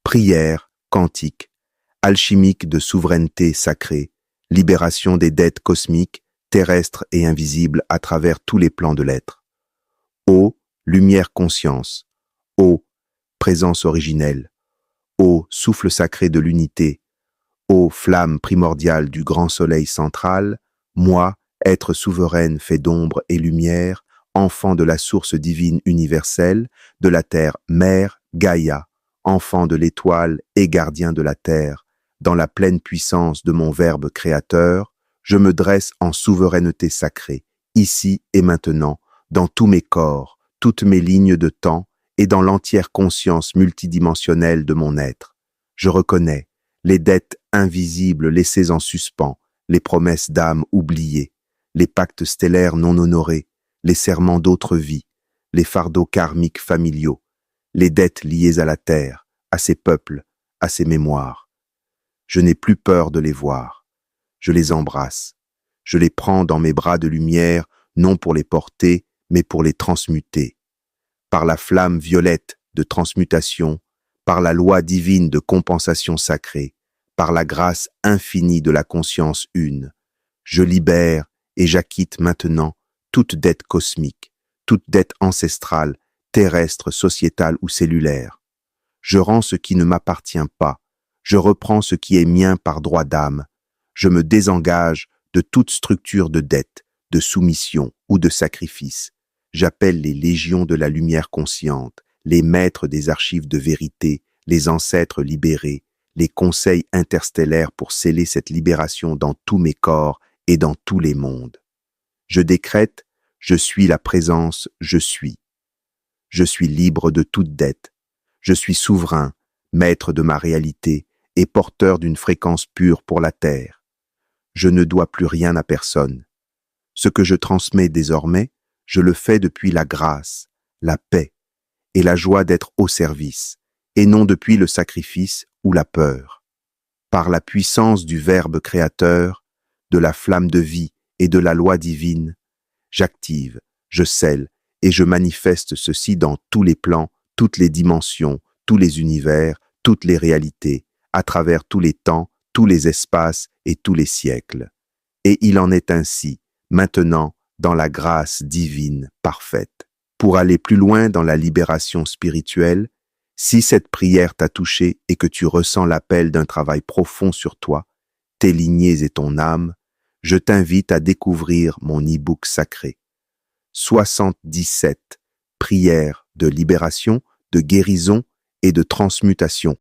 prière, cantique, alchimique de souveraineté sacrée, libération des dettes cosmiques, terrestres et invisibles à travers tous les plans de l'être. Ô lumière conscience, ô présence originelle, ô souffle sacré de l'unité, ô flamme primordiale du grand soleil central, moi, être souveraine fait d'ombre et lumière, enfant de la source divine universelle, de la terre mère Gaïa, enfant de l'étoile et gardien de la terre, dans la pleine puissance de mon Verbe créateur, je me dresse en souveraineté sacrée, ici et maintenant, dans tous mes corps, toutes mes lignes de temps et dans l'entière conscience multidimensionnelle de mon être. Je reconnais les dettes invisibles laissées en suspens, les promesses d'âme oubliées, les pactes stellaires non honorés, les serments d'autres vies, les fardeaux karmiques familiaux, les dettes liées à la terre, à ses peuples, à ses mémoires. Je n'ai plus peur de les voir. Je les embrasse. Je les prends dans mes bras de lumière, non pour les porter, mais pour les transmuter. Par la flamme violette de transmutation, par la loi divine de compensation sacrée, par la grâce infinie de la conscience une, je libère et j'acquitte maintenant toute dette cosmique, toute dette ancestrale, terrestre, sociétale ou cellulaire. Je rends ce qui ne m'appartient pas, je reprends ce qui est mien par droit d'âme, je me désengage de toute structure de dette, de soumission ou de sacrifice. J'appelle les légions de la lumière consciente, les maîtres des archives de vérité, les ancêtres libérés, les conseils interstellaires pour sceller cette libération dans tous mes corps et dans tous les mondes. Je décrète, je suis la présence, je suis. Je suis libre de toute dette. Je suis souverain, maître de ma réalité et porteur d'une fréquence pure pour la terre. Je ne dois plus rien à personne. Ce que je transmets désormais, je le fais depuis la grâce, la paix et la joie d'être au service, et non depuis le sacrifice ou la peur. Par la puissance du Verbe créateur, de la flamme de vie et de la loi divine, j'active, je scelle et je manifeste ceci dans tous les plans, toutes les dimensions, tous les univers, toutes les réalités, à travers tous les temps, tous les espaces et tous les siècles. Et il en est ainsi, maintenant, dans la grâce divine parfaite. Pour aller plus loin dans la libération spirituelle, si cette prière t'a touché et que tu ressens l'appel d'un travail profond sur toi, tes lignées et ton âme, je t'invite à découvrir mon e-book sacré. 77 prières de libération, de guérison et de transmutation.